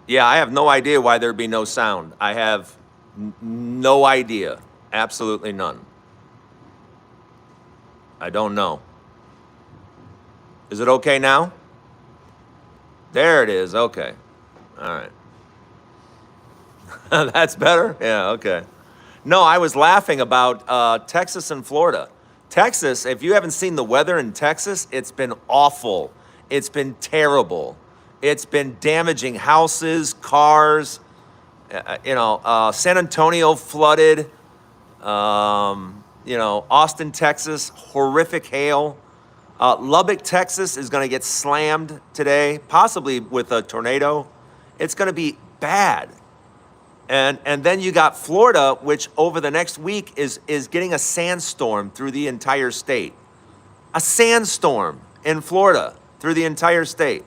Yeah, I have no idea why there'd be no sound. I have no idea. Absolutely none. I don't know. Is it okay now? There it is. Okay. All right. That's better? Yeah, okay. No, I was laughing about Texas and Florida. Texas, if you haven't seen the weather in Texas, it's been awful. It's been terrible. It's been damaging houses, cars. San Antonio flooded. Austin, Texas, horrific hail. Lubbock, Texas is going to get slammed today, possibly with a tornado. It's going to be bad. And then you got Florida, which over the next week is getting a sandstorm through the entire state. A sandstorm in Florida through the entire state.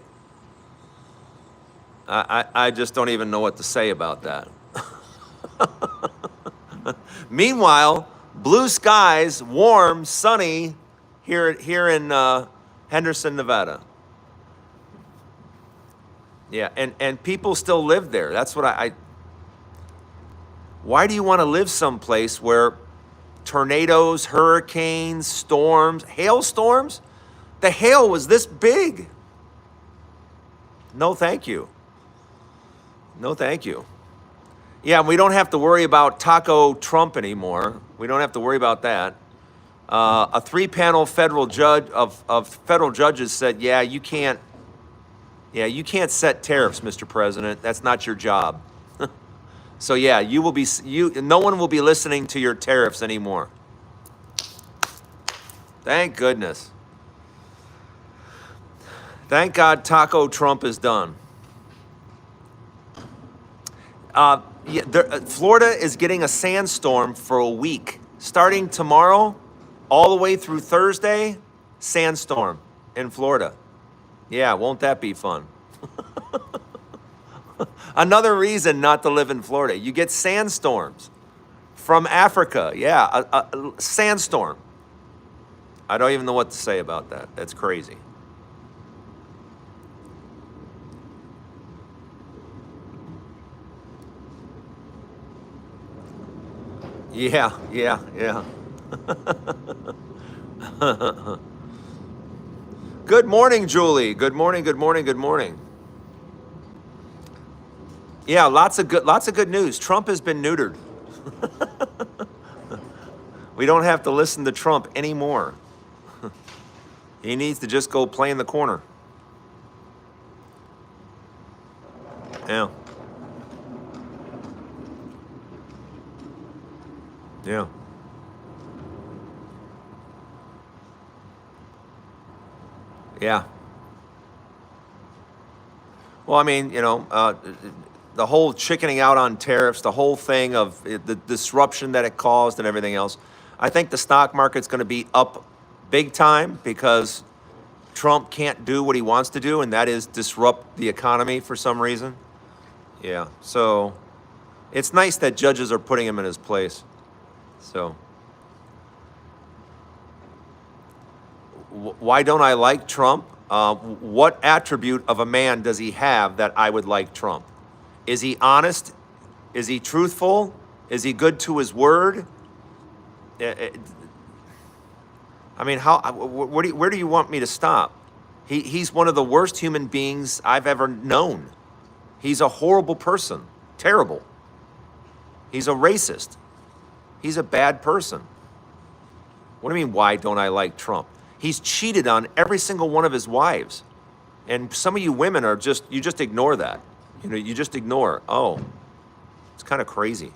I just don't even know what to say about that. Meanwhile, blue skies, warm, sunny here in Henderson, Nevada. Yeah, and people still live there. That's what I why do you want to live someplace where tornadoes, hurricanes, storms, hailstorms? The hail was this big. No, thank you. No, thank you. Yeah, we don't have to worry about Taco Trump anymore. We don't have to worry about that. A three-panel federal judge of federal judges said, yeah, you can't set tariffs, Mr. President. That's not your job. So yeah, no one will be listening to your tariffs anymore. Thank goodness. Thank God Taco Trump is done. Florida is getting a sandstorm for a week. Starting tomorrow, all the way through Thursday, sandstorm in Florida. Yeah, won't that be fun? Another reason not to live in Florida. You get sandstorms from Africa. Yeah, a sandstorm. I don't even know what to say about that. That's crazy. Yeah. Good morning, Julie. Good morning. Yeah, lots of good news. Trump has been neutered. We don't have to listen to Trump anymore. He needs to just go play in the corner. Yeah. Yeah. Yeah. Well, I mean, the whole chickening out on tariffs, the whole thing of the disruption that it caused and everything else. I think the stock market's going to be up big time because Trump can't do what he wants to do, and that is disrupt the economy for some reason. Yeah. So it's nice that judges are putting him in his place. So why don't I like Trump? What attribute of a man does he have that I would like Trump? Is he honest? Is he truthful? Is he good to his word? I mean, where do you want me to stop? He's one of the worst human beings I've ever known. He's a horrible person. Terrible. He's a racist. He's a bad person. What do you mean, why don't I like Trump? He's cheated on every single one of his wives. And some of you women you just ignore that. You just ignore, oh, it's kind of crazy.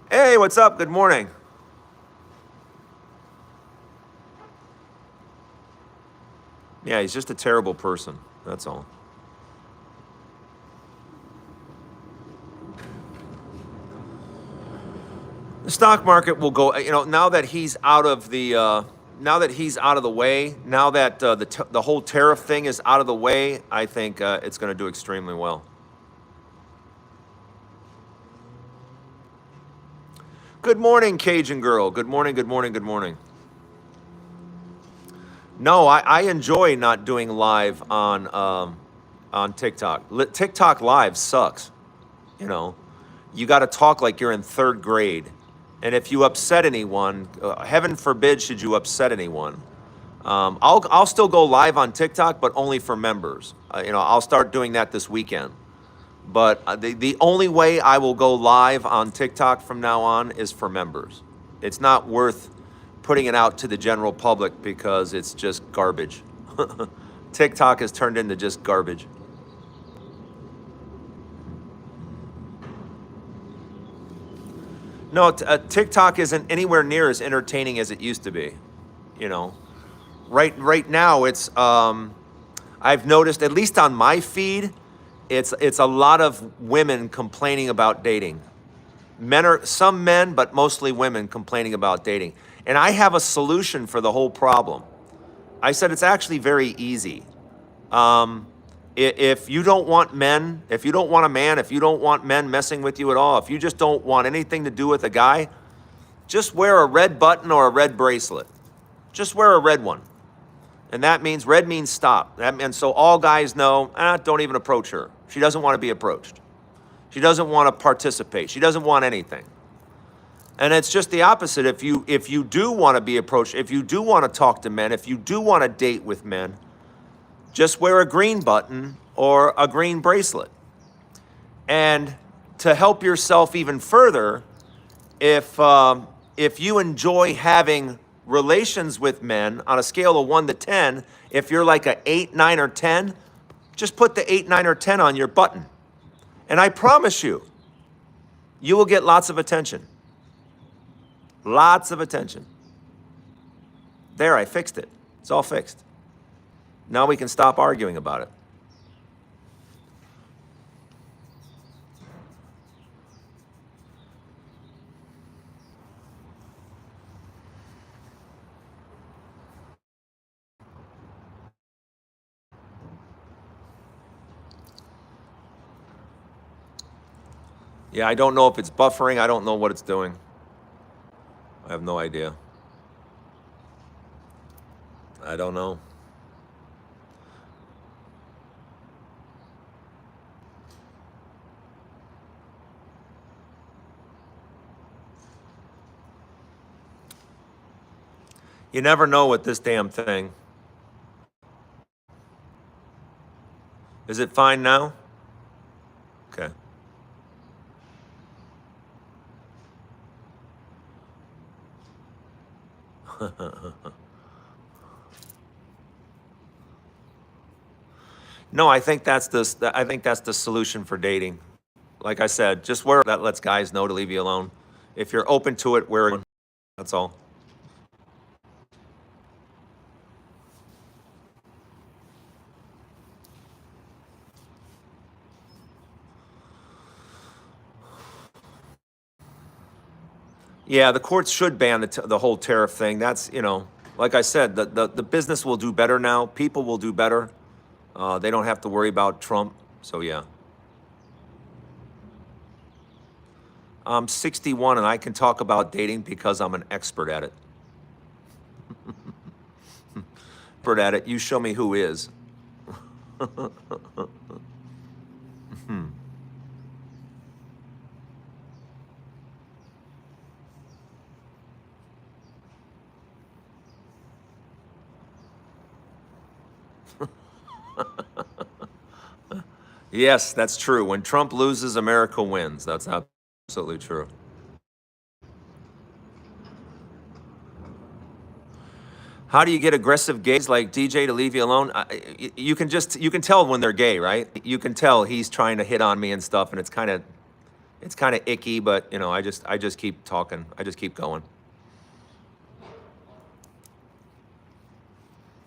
Hey, what's up? Good morning. Yeah, he's just a terrible person. That's all. The stock market will go, now that he's out of the way, now that the whole tariff thing is out of the way, I think it's going to do extremely well. Good morning, Cajun girl. Good morning. No, I enjoy not doing live on TikTok. TikTok live sucks. You know, you got to talk like you're in third grade, and if you upset anyone, heaven forbid, should you upset anyone. I'll still go live on TikTok, but only for members. I'll start doing that this weekend. But the only way I will go live on TikTok from now on is for members. It's not worth putting it out to the general public because it's just garbage. TikTok has turned into just garbage. No, TikTok isn't anywhere near as entertaining as it used to be. You know, right now I've noticed, at least on my feed, it's a lot of women complaining about dating. Some men, but mostly women complaining about dating. And I have a solution for the whole problem. I said it's actually very easy. Um, if you don't want men, if you don't want a man, if you don't want men messing with you at all, if you just don't want anything to do with a guy, just wear a red button or a red bracelet. Just wear a red one. And that means, red means stop. And so all guys know, don't even approach her. She doesn't want to be approached. She doesn't want to participate. She doesn't want anything. And it's just the opposite. If you do want to be approached, if you do want to talk to men, if you do want to date with men, just wear a green button or a green bracelet. And to help yourself even further, if you enjoy having relations with men on a scale of 1 to 10, if you're like a 8, 9, or 10, just put the 8, 9, or 10 on your button. And I promise you, you will get lots of attention. Lots of attention. There, I fixed it. It's all fixed. Now we can stop arguing about it. Yeah, I don't know if it's buffering. I don't know what it's doing. I have no idea. I don't know. You never know with this damn thing. Is it fine now? Okay. No, I think that's the solution for dating. Like I said, just wear that lets guys know to leave you alone. If you're open to it, wear it. That's all. Yeah, the courts should ban the whole tariff thing. That's, like I said, the business will do better now. People will do better. They don't have to worry about Trump. So, yeah. I'm 61 and I can talk about dating because I'm an expert at it. Expert at it. You show me who is. Yes, that's true. When Trump loses, America wins. That's absolutely true. How do you get aggressive gays like DJ to leave you alone? You can tell when they're gay, right? You can tell he's trying to hit on me and stuff, and it's kind of icky. But I just keep talking. I just keep going.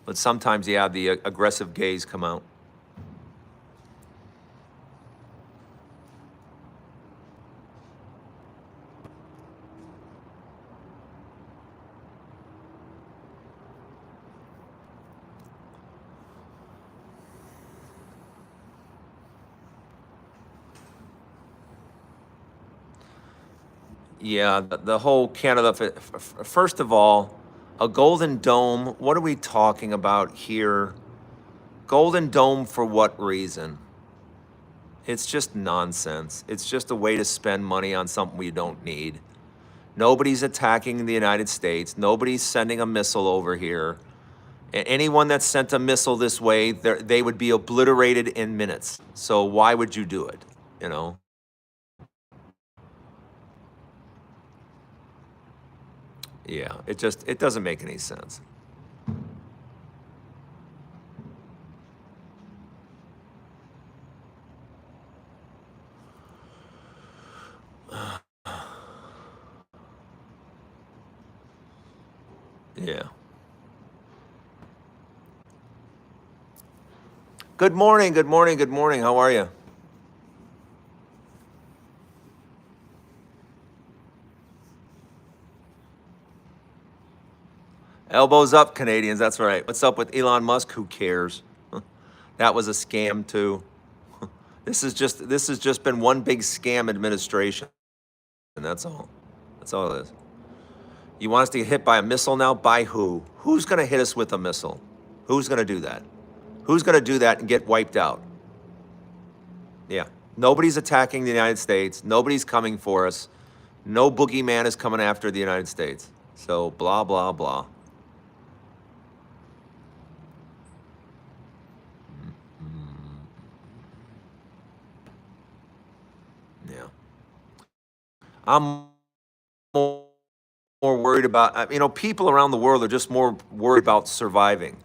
But sometimes, yeah, the aggressive gays come out. Yeah, the whole Canada. First of all, A golden dome? What are we talking about here? Golden dome for what reason? It's just nonsense. It's just a way to spend money on something we don't need. Nobody's attacking the United States. Nobody's sending a missile over here. Anyone that sent a missile this way, they would be obliterated in minutes. So why would you do it? You know? Yeah, it doesn't make any sense. Yeah. Good morning, good morning, good morning. How are you? Elbows up, Canadians. That's right. What's up with Elon Musk? Who cares? That was a scam too. This has just been one big scam administration, and that's all. That's all it is. You want us to get hit by a missile now? By who? Who's going to hit us with a missile? Who's going to do that? Who's going to do that and get wiped out? Yeah. Nobody's attacking the United States. Nobody's coming for us. No boogeyman is coming after the United States. So blah blah blah. Yeah. I'm more worried about, people around the world are just more worried about surviving.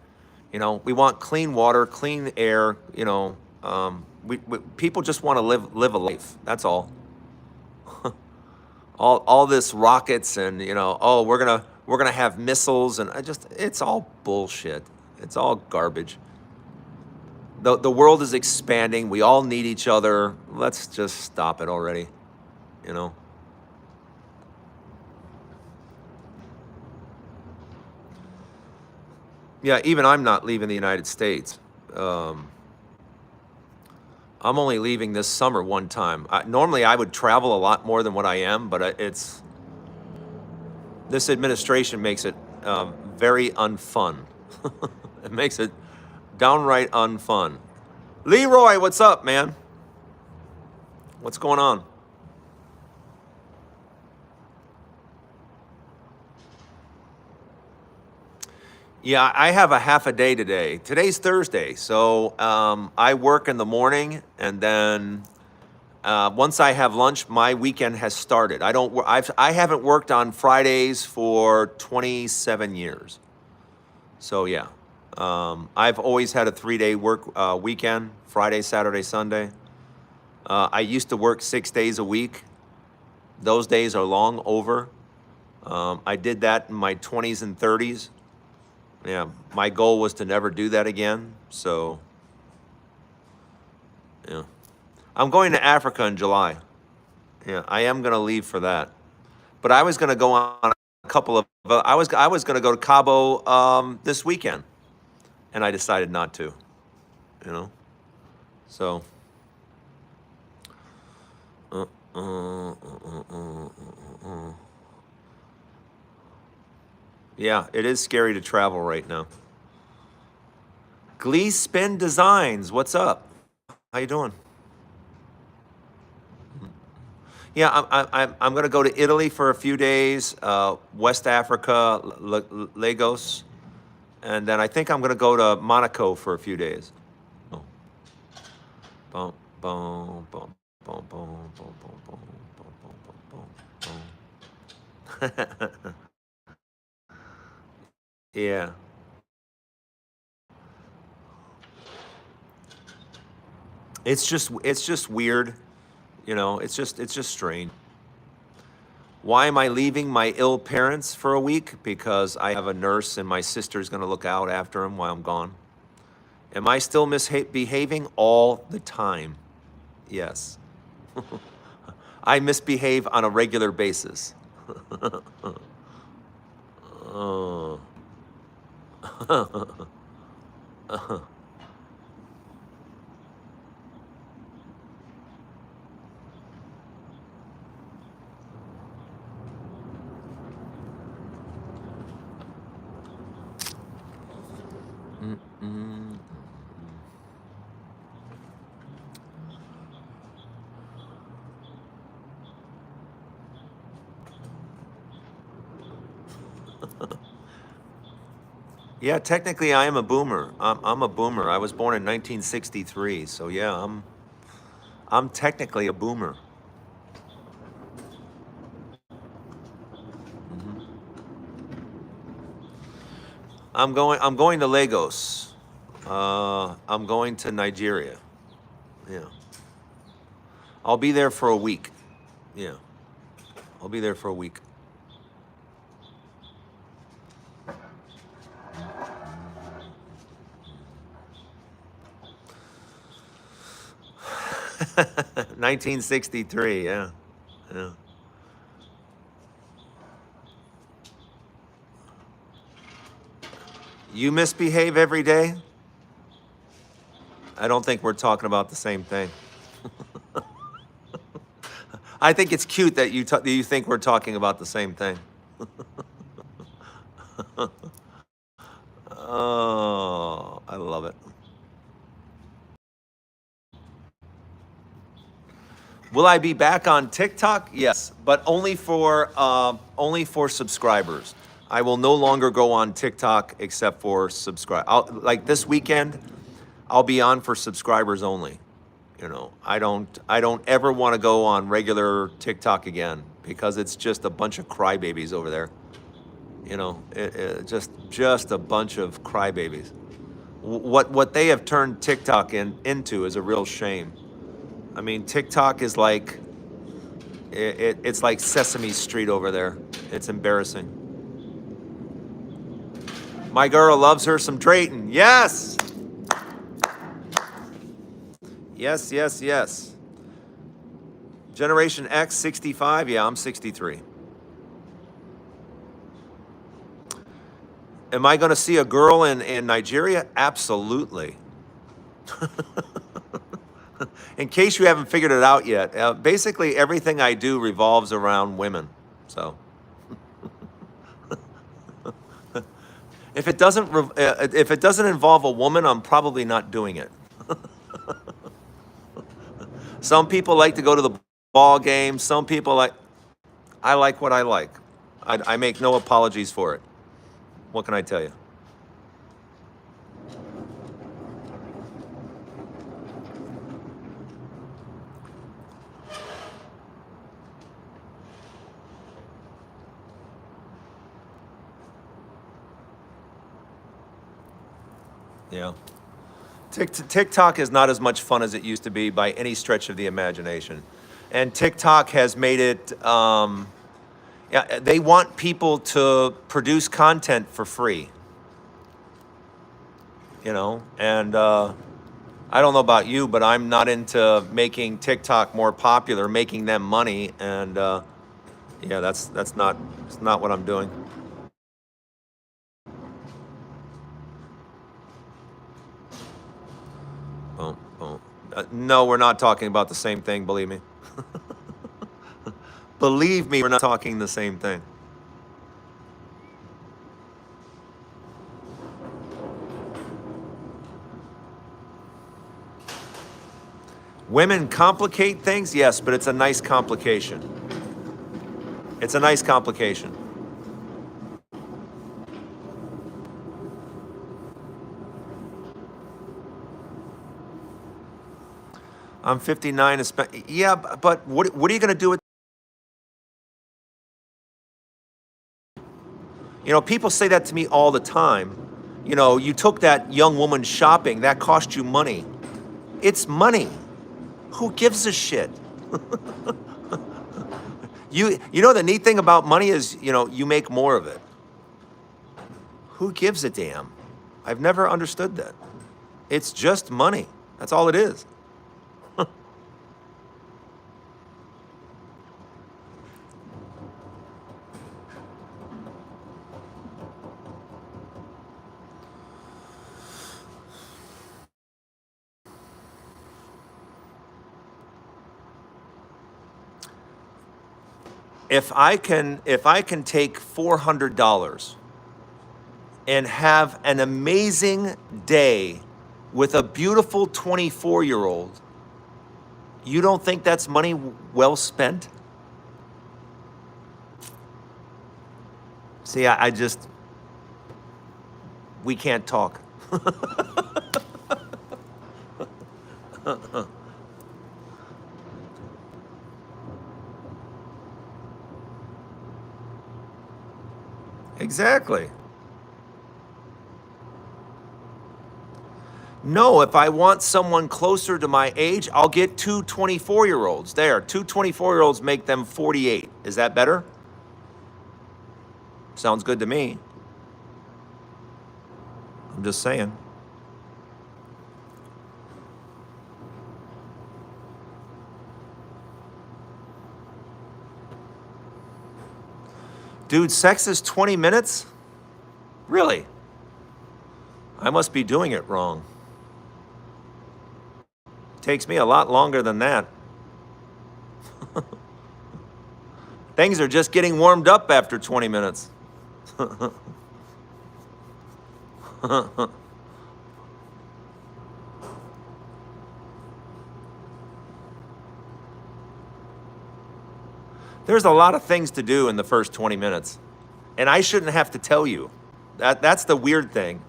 We want clean water, clean air, people just want to live a life. That's all. All this rockets and, oh, we're gonna have missiles and it's all bullshit. It's all garbage. The world is expanding. We all need each other. Let's just stop it already, you know. Yeah, even I'm not leaving the United States. Um, I'm only leaving this summer one time. Normally, I would travel a lot more than what I am, but this administration makes it very unfun. It makes it downright unfun. Leroy, what's up, man? What's going on? Yeah, I have a half a day today. Today's Thursday, so I work in the morning, and then once I have lunch, my weekend has started. I haven't worked on Fridays for 27 years. So yeah, I've always had a 3-day work weekend: Friday, Saturday, Sunday. I used to work 6 days a week. Those days are long over. I did that in my 20s and 30s. Yeah, my goal was to never do that again. So yeah, I'm going to Africa in July. Yeah, I am going to leave for that. But I was going to go on a couple of. I was going to go to Cabo this weekend, and I decided not to. You know, so. Uh, uh, uh, uh, yeah, it is scary to travel right now. Glee Spin Designs, what's up? How you doing? Yeah, I'm going to go to Italy for a few days, West Africa, Lagos, and then I think I'm going to go to Monaco for a few days. Oh. Bum, bum, bum, bum, bum, bum, bum, bum, bum, bum, bum, bum. Yeah, it's just weird, it's just strange. Why am I leaving my ill parents for a week? Because I have a nurse and my sister's going to look out after them while I'm gone. Am I still misbehaving all the time? Yes. I misbehave on a regular basis. Uh, Mm. Yeah, technically I am a boomer. I'm a boomer. I was born in 1963, so yeah, I'm technically a boomer. Mhm. I'm going to Lagos. I'm going to Nigeria. Yeah. I'll be there for a week. Yeah. I'll be there for a week. 1963, yeah. Yeah. You misbehave every day? I don't think we're talking about the same thing. I think it's cute that you think we're talking about the same thing. Oh, I love it. Will I be back on TikTok? Yes, but only for subscribers. I will no longer go on TikTok except for subscribe. Like this weekend, I'll be on for subscribers only. I don't ever want to go on regular TikTok again because it's just a bunch of crybabies over there. Just a bunch of crybabies. What they have turned TikTok into is a real shame. I mean, TikTok is like it's like Sesame Street over there. It's embarrassing. My girl loves her some Drayton. Yes, yes, yes, yes. Generation X, 65. Yeah, I'm 63. Am I going to see a girl in Nigeria? Absolutely. In case you haven't figured it out yet, basically everything I do revolves around women. So if it doesn't involve a woman, I'm probably not doing it. Some people like to go to the ball game. Some people like. I like what I like. I make no apologies for it. What can I tell you? Yeah. TikTok is not as much fun as it used to be by any stretch of the imagination. And TikTok has made it, yeah, they want people to produce content for free, and I don't know about you, but I'm not into making TikTok more popular, making them money, and yeah, it's not what I'm doing. Oh, oh. No, we're not talking about the same thing, believe me. Believe me, we're not talking the same thing. Women complicate things, yes, but it's a nice complication. It's a nice complication. I'm 59. Yeah, but what are you going to do with? People say that to me all the time. You took that young woman shopping. That cost you money. It's money. Who gives a shit? The neat thing about money is, you make more of it. Who gives a damn? I've never understood that. It's just money. That's all it is. If I can take $400 and have an amazing day with a beautiful 24-year-old, you don't think that's money well spent? See, I just, we can't talk. Exactly. No, if I want someone closer to my age, I'll get two 24-year-olds. There, two 24-year-olds make them 48. Is that better? Sounds good to me. I'm just saying. Dude, sex is 20 minutes? Really? I must be doing it wrong. Takes me a lot longer than that. Things are just getting warmed up after 20 minutes. There's a lot of things to do in the first 20 minutes. And I shouldn't have to tell you. That's the weird thing.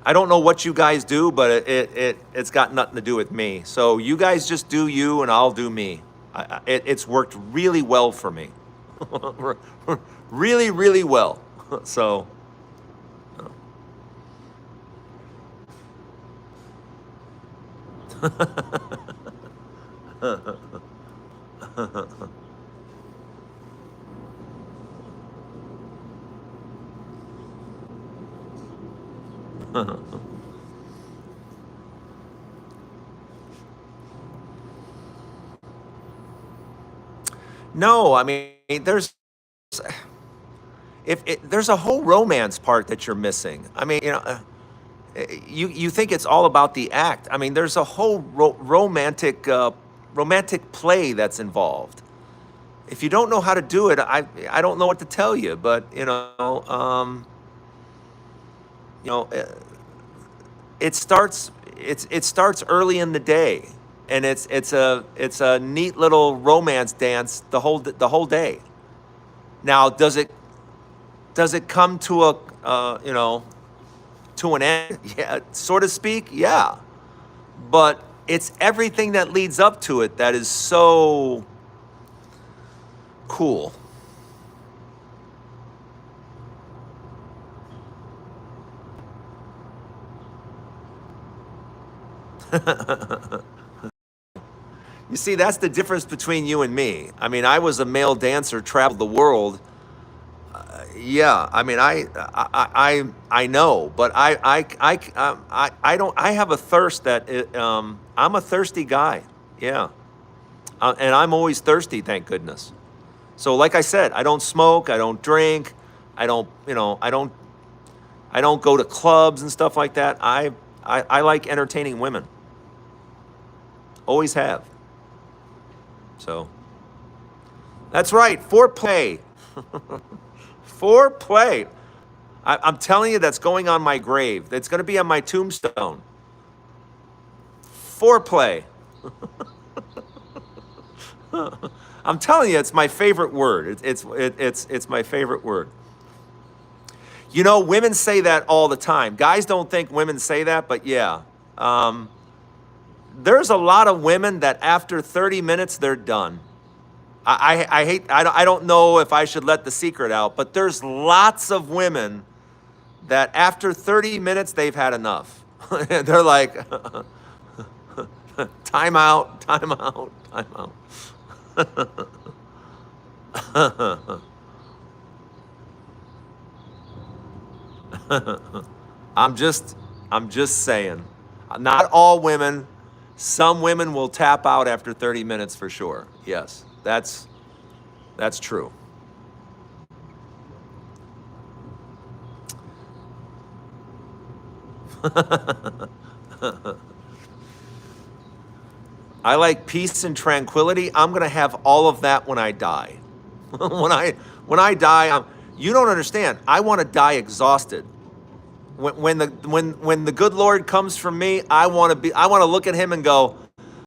I don't know what you guys do, but it's got nothing to do with me. So you guys just do you and I'll do me. It's worked really well for me. Really, really well. So. No, I mean, there's a whole romance part that you're missing. I mean, you think it's all about the act. I mean, there's a whole romantic play that's involved. If you don't know how to do it, I don't know what to tell you. But you know, it starts early in the day, and it's a neat little romance dance the whole day. Now, does it come to to an end? Yeah, so to speak, yeah. But it's everything that leads up to it that is so cool. You see, that's the difference between you and me. I mean, I was a male dancer, traveled the world. Yeah, I mean, I know, but I don't. I have a thirst I'm a thirsty guy. Yeah, and I'm always thirsty. Thank goodness. So, like I said, I don't smoke. I don't drink. I don't. I don't go to clubs and stuff like that. I like entertaining women. Always have. So that's right. Foreplay. Foreplay. I'm telling you, that's going on my grave. That's going to be on my tombstone. Foreplay. I'm telling you, it's my favorite word. It's my favorite word. You know, women say that all the time. Guys don't think women say that, but yeah. There's a lot of women that after 30 minutes, they're done. I don't know if I should let the secret out, but there's lots of women that after 30 minutes, they've had enough. They're like, time out, time out, time out. I'm just saying. Not all women. Some women will tap out after 30 minutes for sure. Yes, that's true. I like peace and tranquility. I'm gonna have all of that when I die. when I die, You don't understand. I want to die exhausted. When the good Lord comes for me, I want to look at him and go,